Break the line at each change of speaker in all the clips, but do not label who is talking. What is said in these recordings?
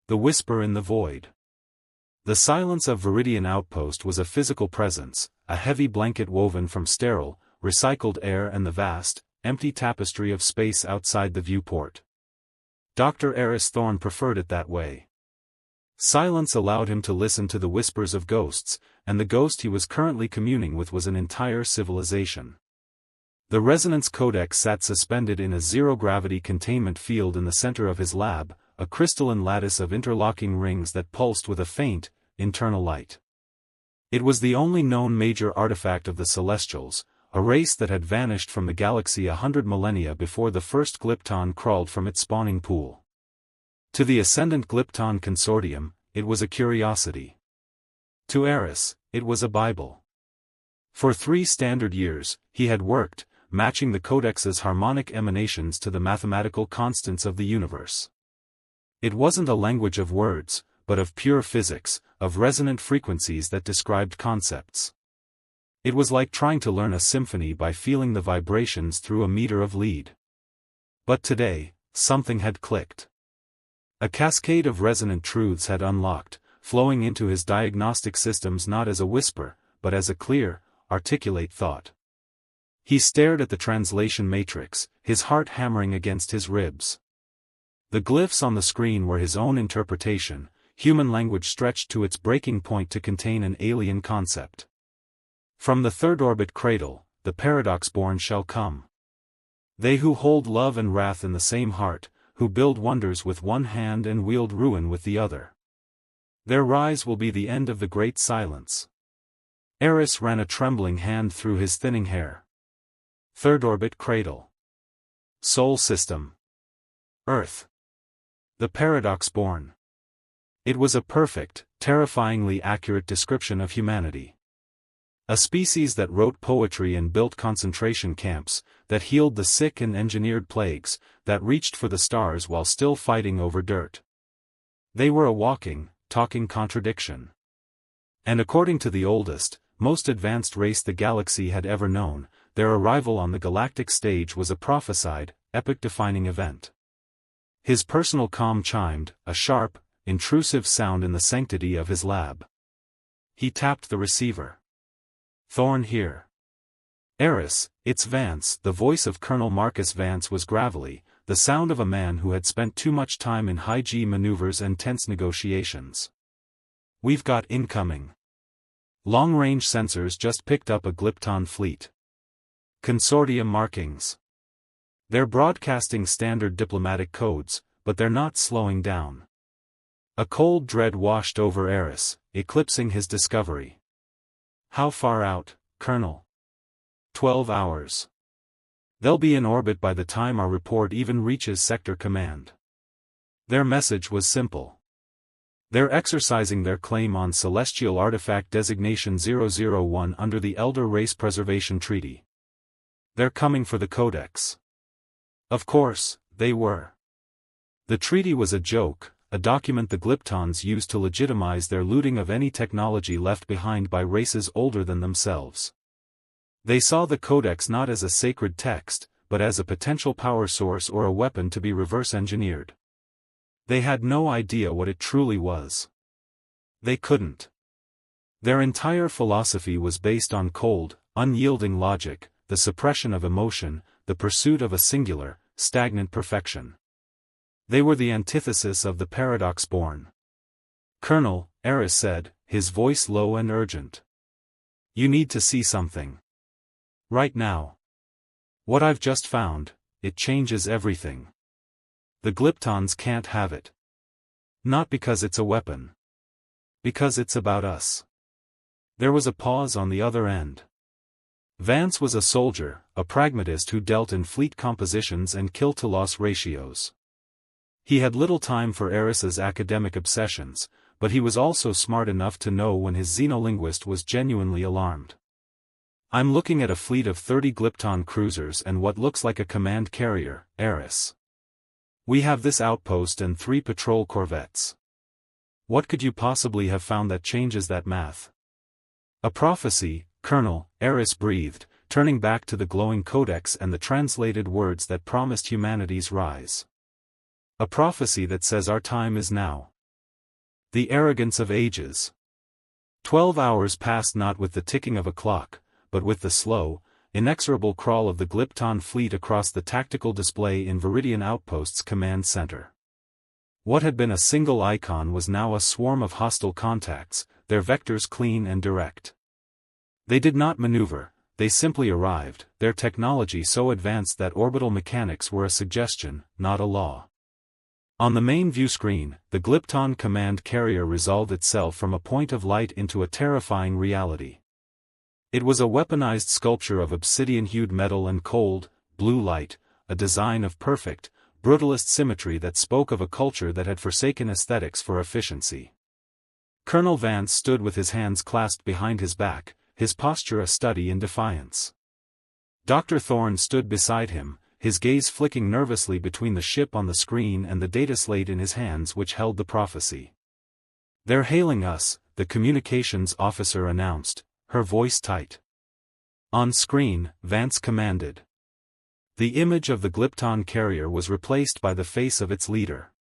The whisper in the void. The silence of Viridian Outpost was a physical presence, a heavy blanket woven from sterile, recycled air and the vast, empty tapestry of space outside the viewport. Dr. Eris Thorne preferred it that way. Silence allowed him to listen to the whispers of ghosts, and the ghost he was currently communing with was an entire civilization. The resonance codex sat suspended in a zero-gravity containment field in the center of his lab, a crystalline lattice of interlocking rings that pulsed with a faint, internal light. It was the only known major artifact of the Celestials, a race that had vanished from the galaxy 100 millennia before the first Glypton crawled from its spawning pool. To the Ascendant Glypton Consortium, it was a curiosity. To Eris, it was a Bible. For 3 standard years, he had worked, matching the Codex's harmonic emanations to the mathematical constants of the universe. It wasn't a language of words, but of pure physics, of resonant frequencies that described concepts. It was like trying to learn a symphony by feeling the vibrations through a meter of lead. But today, something had clicked. A cascade of resonant truths had unlocked, flowing into his diagnostic systems not as a whisper, but as a clear, articulate thought. He stared at the translation matrix, his heart hammering against his ribs. The glyphs on the screen were his own interpretation, human language stretched to its breaking point to contain an alien concept. From the third orbit cradle, the paradox-born shall come. They who hold love and wrath in the same heart, who build wonders with one hand and wield ruin with the other. Their rise will be the end of the great silence. Eris ran a trembling hand through his thinning hair. Third orbit cradle. Sol system. Earth. The paradox-born. It was a perfect, terrifyingly accurate description of humanity. A species that wrote poetry and built concentration camps, that healed the sick and engineered plagues, that reached for the stars while still fighting over dirt. They were a walking, talking contradiction. And according to the oldest, most advanced race the galaxy had ever known, their arrival on the galactic stage was a prophesied, epoch-defining event. His personal comm chimed, a sharp, intrusive sound in the sanctity of his lab. He tapped the receiver. Thorne here. Eris, it's Vance. The voice of Colonel Marcus Vance was gravelly, the sound of a man who had spent too much time in high-G maneuvers and tense negotiations. We've got incoming. Long-range sensors just picked up a Glypton fleet. Consortium markings. They're broadcasting standard diplomatic codes, but they're not slowing down. A cold dread washed over Eris, eclipsing his discovery. How far out, Colonel? 12 hours. They'll be in orbit by the time our report even reaches Sector Command. Their message was simple. They're exercising their claim on Celestial Artifact Designation 001 under the Elder Race Preservation Treaty. They're coming for the Codex. Of course, they were. The treaty was a joke, a document the Glyptons used to legitimize their looting of any technology left behind by races older than themselves. They saw the Codex not as a sacred text, but as a potential power source or a weapon to be reverse-engineered. They had no idea what it truly was. They couldn't. Their entire philosophy was based on cold, unyielding logic, the suppression of emotion, the pursuit of a singular, stagnant perfection. They were the antithesis of the paradox-born. Colonel, Eris said, his voice low and urgent. You need to see something. Right now. What I've just found, it changes everything. The Glyptons can't have it. Not because it's a weapon. Because it's about us. There was a pause on the other end. Vance was a soldier, a pragmatist who dealt in fleet compositions and kill-to-loss ratios. He had little time for Eris's academic obsessions, but he was also smart enough to know when his xenolinguist was genuinely alarmed. I'm looking at a fleet of 30 Glypton cruisers and what looks like a command carrier, Eris. We have this outpost and 3 patrol corvettes. What could you possibly have found that changes that math? A prophecy, Colonel, Eris breathed, turning back to the glowing codex and the translated words that promised humanity's rise. A prophecy that says our time is now. The arrogance of ages. 12 hours passed not with the ticking of a clock, but with the slow, inexorable crawl of the Glypton fleet across the tactical display in Viridian Outpost's command center. What had been a single icon was now a swarm of hostile contacts, their vectors clean and direct. They did not maneuver, they simply arrived, their technology so advanced that orbital mechanics were a suggestion, not a law. On the main view screen, the Glypton command carrier resolved itself from a point of light into a terrifying reality. It was a weaponized sculpture of obsidian-hued metal and cold, blue light, a design of perfect, brutalist symmetry that spoke of a culture that had forsaken aesthetics for efficiency. Colonel Vance stood with his hands clasped behind his back, his posture a study in defiance. Dr. Thorne stood beside him, his gaze flicking nervously between the ship on the screen and the data slate in his hands which held the prophecy. "They're hailing us," the communications officer announced, her voice tight. On screen, Vance commanded. The image of the Glypton carrier was replaced by the face of its leader.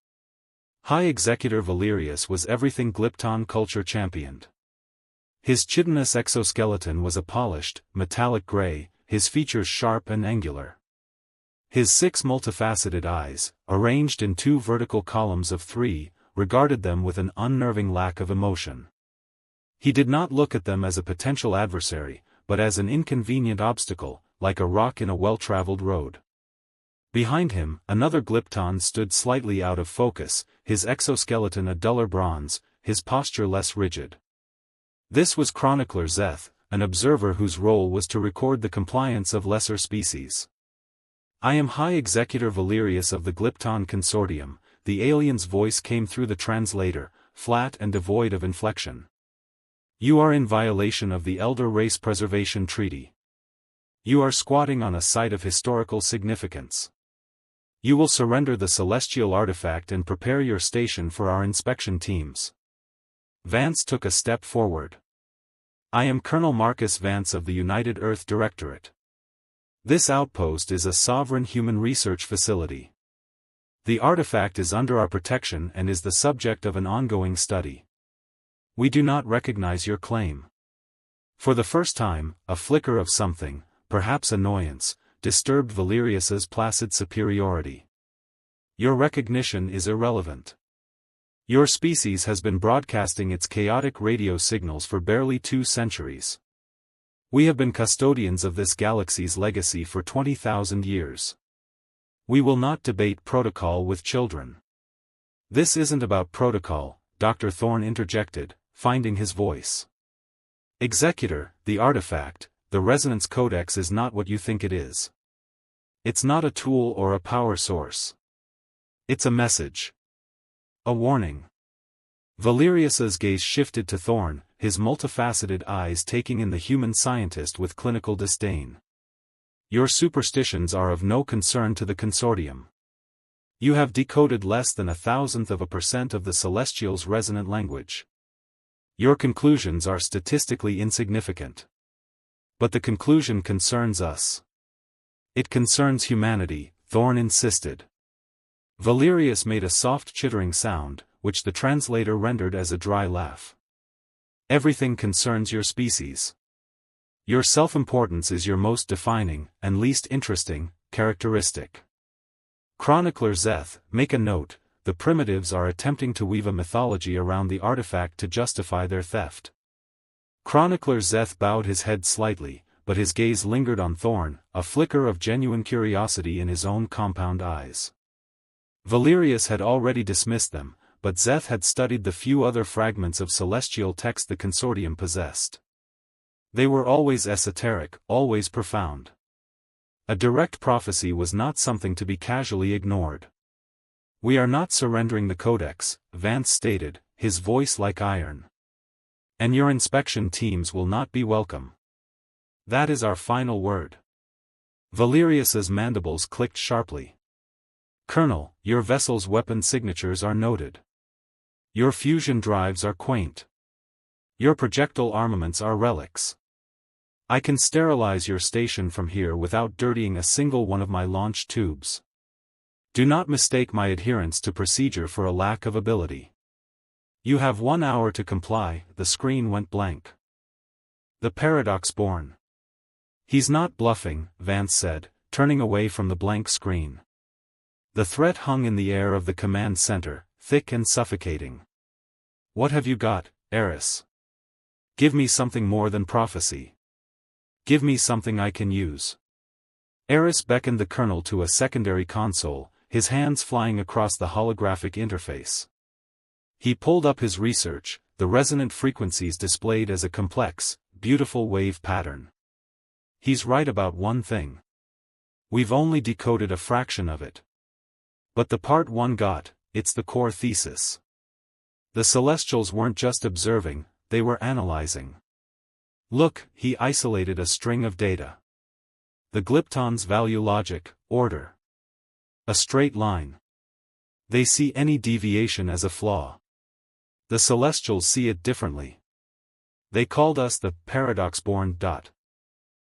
High Executor Valerius was everything Glypton culture championed. His chitinous exoskeleton was a polished, metallic gray, his features sharp and angular. His 6 multifaceted eyes, arranged in 2 vertical columns of 3, regarded them with an unnerving lack of emotion. He did not look at them as a potential adversary, but as an inconvenient obstacle, like a rock in a well-traveled road. Behind him, another Glypton stood slightly out of focus, his exoskeleton a duller bronze, his posture less rigid. This was Chronicler Zeth, an observer whose role was to record the compliance of lesser species. "I am High Executor Valerius of the Glypton Consortium," the alien's voice came through the translator, flat and devoid of inflection. "You are in violation of the Elder Race Preservation Treaty. You are squatting on a site of historical significance. You will surrender the celestial artifact and prepare your station for our inspection teams." Vance took a step forward. "I am Colonel Marcus Vance of the United Earth Directorate. This outpost is a sovereign human research facility. The artifact is under our protection and is the subject of an ongoing study. We do not recognize your claim." For the first time, a flicker of something, perhaps annoyance, disturbed Valerius's placid superiority. "Your recognition is irrelevant. Your species has been broadcasting its chaotic radio signals for barely 2 centuries. We have been custodians of this galaxy's legacy for 20,000 years. We will not debate protocol with children." "This isn't about protocol," Dr. Thorne interjected, finding his voice. "Executor, the artifact, the Resonance Codex is not what you think it is. It's not a tool or a power source. It's a message. A warning." Valerius's gaze shifted to Thorne, his multifaceted eyes taking in the human scientist with clinical disdain. "Your superstitions are of no concern to the consortium. You have decoded less than 0.1% of the Celestials' resonant language. Your conclusions are statistically insignificant. But the conclusion concerns us. It concerns humanity," Thorne insisted. Valerius made a soft chittering sound, which the translator rendered as a dry laugh. "Everything concerns your species. Your self-importance is your most defining, and least interesting, characteristic. Chronicler Zeth, make a note, the primitives are attempting to weave a mythology around the artifact to justify their theft." Chronicler Zeth bowed his head slightly, but his gaze lingered on Thorne, a flicker of genuine curiosity in his own compound eyes. Valerius had already dismissed them, but Zeth had studied the few other fragments of celestial text the consortium possessed. They were always esoteric, always profound. A direct prophecy was not something to be casually ignored. "We are not surrendering the Codex," Vance stated, his voice like iron. "And your inspection teams will not be welcome. That is our final word." Valerius's mandibles clicked sharply. "Colonel, your vessel's weapon signatures are noted. Your fusion drives are quaint. Your projectile armaments are relics. I can sterilize your station from here without dirtying a single one of my launch tubes. Do not mistake my adherence to procedure for a lack of ability. You have 1 hour to comply. The screen went blank. The paradox born. He's not bluffing, Vance said, turning away from the blank screen. The threat hung in the air of the command center, thick and suffocating. What have you got, Eris? Give me something more than prophecy. Give me something I can use. Eris beckoned the colonel to a secondary console, his hands flying across the holographic interface. He pulled up his research, the resonant frequencies displayed as a complex, beautiful wave pattern. He's right about one thing. We've only decoded a fraction of it. But the part one got, it's the core thesis. The Celestials weren't just observing, they were analyzing. Look, he isolated a string of data. The Glyptons value logic, order. A straight line. They see any deviation as a flaw. The Celestials see it differently. They called us the paradox-born.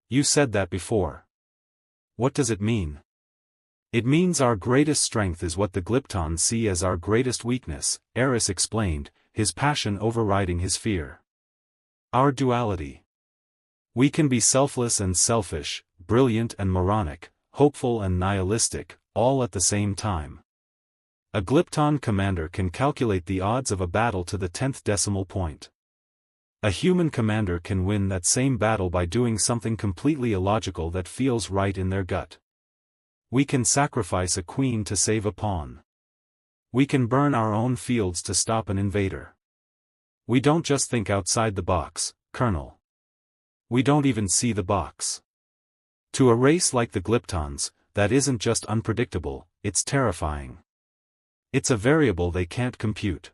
You said that before. What does it mean? It means our greatest strength is what the Glyptons see as our greatest weakness, Eris explained, his passion overriding his fear. Our duality. We can be selfless and selfish, brilliant and moronic, hopeful and nihilistic, all at the same time. A Glypton commander can calculate the odds of a battle to the 10th decimal point. A human commander can win that same battle by doing something completely illogical that feels right in their gut. We can sacrifice a queen to save a pawn. We can burn our own fields to stop an invader. We don't just think outside the box, Colonel. We don't even see the box. To a race like the Glyptons, that isn't just unpredictable, it's terrifying. It's a variable they can't compute.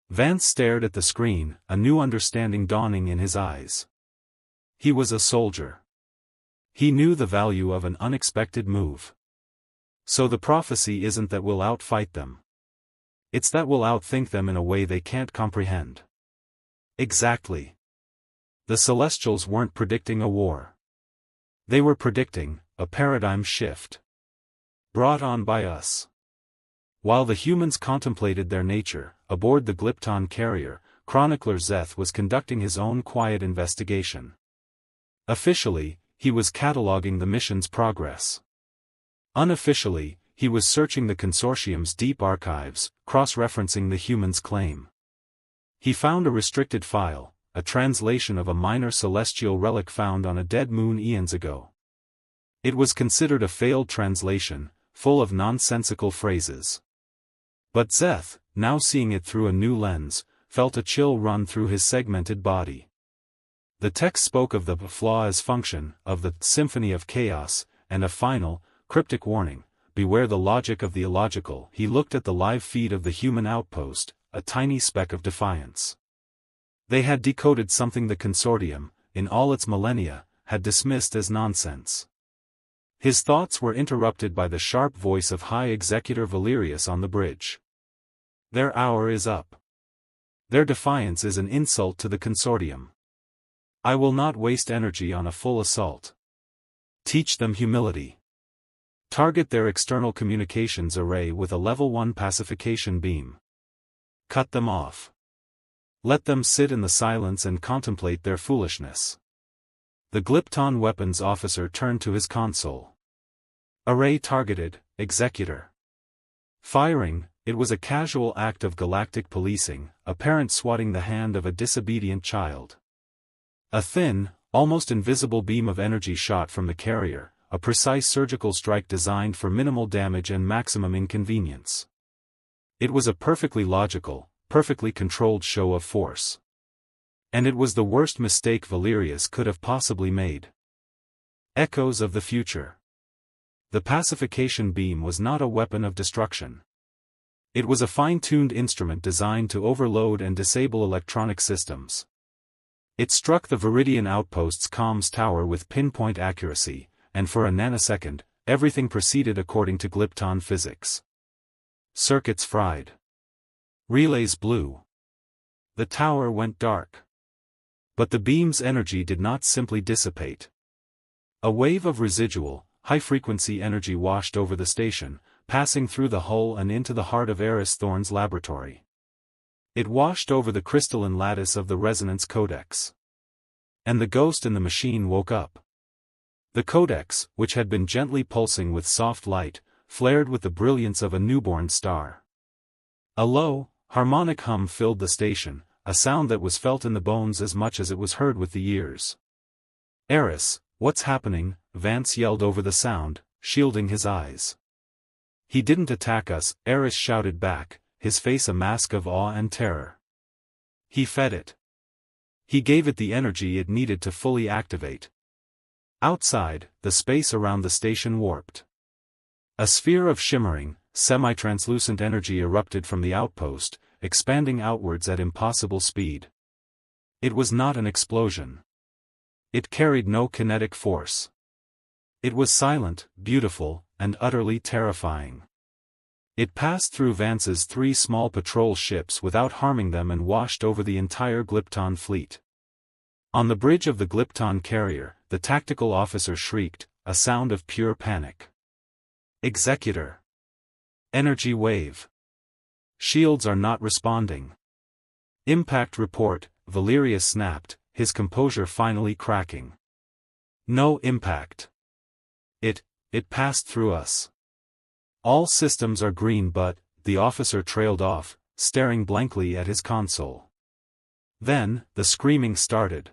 Vance stared at the screen, a new understanding dawning in his eyes. He was a soldier. He knew the value of an unexpected move. So the prophecy isn't that we'll outfight them. It's that we'll outthink them in a way they can't comprehend. Exactly. The Celestials weren't predicting a war. They were predicting a paradigm shift. Brought on by us. While the humans contemplated their nature, aboard the Glypton carrier, Chronicler Zeth was conducting his own quiet investigation. Officially, he was cataloging the mission's progress. Unofficially, he was searching the consortium's deep archives, cross-referencing the humans' claim. He found a restricted file, a translation of a minor celestial relic found on a dead moon eons ago. It was considered a failed translation, full of nonsensical phrases. But Zeth, now seeing it through a new lens, felt a chill run through his segmented body. The text spoke of the flaw as function, of the symphony of chaos, and a final, cryptic warning, beware the logic of the illogical. He looked at the live feed of the human outpost, a tiny speck of defiance. They had decoded something the consortium, in all its millennia, had dismissed as nonsense. His thoughts were interrupted by the sharp voice of High Executor Valerius on the bridge. Their hour is up. Their defiance is an insult to the consortium. I will not waste energy on a full assault. Teach them humility. Target their external communications array with a level 1 pacification beam. Cut them off. Let them sit in the silence and contemplate their foolishness. The Glypton weapons officer turned to his console. Array targeted, Executor. Firing, it was a casual act of galactic policing, a parent swatting the hand of a disobedient child. A thin, almost invisible beam of energy shot from the carrier, a precise surgical strike designed for minimal damage and maximum inconvenience. It was a perfectly logical, perfectly controlled show of force. And it was the worst mistake Valerius could have possibly made. Echoes of the future. The pacification beam was not a weapon of destruction. It was a fine-tuned instrument designed to overload and disable electronic systems. It struck the Viridian outpost's comms tower with pinpoint accuracy, and for a nanosecond, everything proceeded according to Glypton physics. Circuits fried. Relays blew. The tower went dark. But the beam's energy did not simply dissipate. A wave of residual, high-frequency energy washed over the station, passing through the hull and into the heart of Eris Thorne's laboratory. It washed over the crystalline lattice of the resonance codex. And the ghost in the machine woke up. The codex, which had been gently pulsing with soft light, flared with the brilliance of a newborn star. A low, harmonic hum filled the station, a sound that was felt in the bones as much as it was heard with the ears. "Eris, what's happening?" Vance yelled over the sound, shielding his eyes. "He didn't attack us," Eris shouted back, his face a mask of awe and terror. "He fed it. He gave it the energy it needed to fully activate." Outside, the space around the station warped. A sphere of shimmering, semi-translucent energy erupted from the outpost, expanding outwards at impossible speed. It was not an explosion. It carried no kinetic force. It was silent, beautiful, and utterly terrifying. It passed through Vance's 3 small patrol ships without harming them and washed over the entire Glypton fleet. On the bridge of the Glypton carrier, the tactical officer shrieked, a sound of pure panic. "Executor! Energy wave! Shields are not responding." "Impact report," Valerius snapped, his composure finally cracking. "No impact. It passed through us. All systems are green but," the officer trailed off, staring blankly at his console. Then, the screaming started.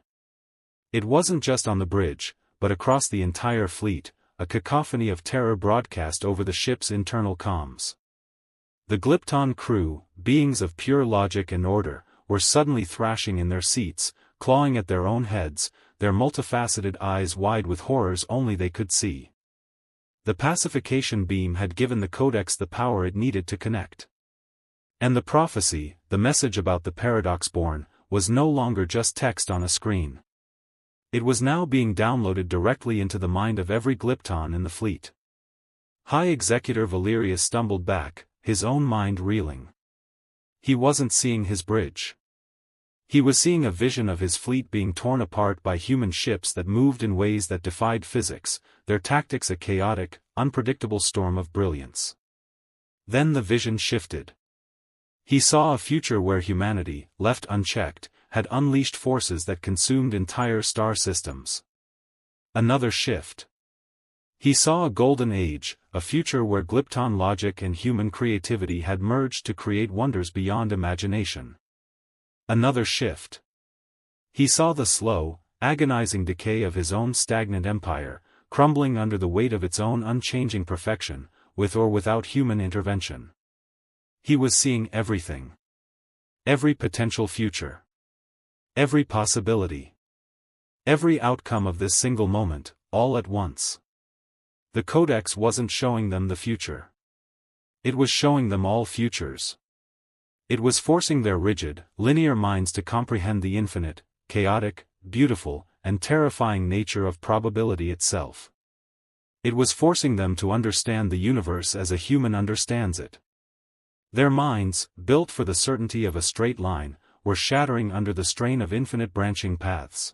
It wasn't just on the bridge, but across the entire fleet, a cacophony of terror broadcast over the ship's internal comms. The Glypton crew, beings of pure logic and order, were suddenly thrashing in their seats, clawing at their own heads, their multifaceted eyes wide with horrors only they could see. The pacification beam had given the codex the power it needed to connect. And the prophecy, the message about the paradox-born, was no longer just text on a screen. It was now being downloaded directly into the mind of every Glypton in the fleet. High Executor Valerius stumbled back, his own mind reeling. He wasn't seeing his bridge. He was seeing a vision of his fleet being torn apart by human ships that moved in ways that defied physics, their tactics a chaotic, unpredictable storm of brilliance. Then the vision shifted. He saw a future where humanity, left unchecked, had unleashed forces that consumed entire star systems. Another shift. He saw a golden age, a future where Glypton logic and human creativity had merged to create wonders beyond imagination. Another shift. He saw the slow, agonizing decay of his own stagnant empire, crumbling under the weight of its own unchanging perfection, with or without human intervention. He was seeing everything. Every potential future. Every possibility. Every outcome of this single moment, all at once. The Codex wasn't showing them the future. It was showing them all futures. It was forcing their rigid, linear minds to comprehend the infinite, chaotic, beautiful, and terrifying nature of probability itself. It was forcing them to understand the universe as a human understands it. Their minds, built for the certainty of a straight line, were shattering under the strain of infinite branching paths.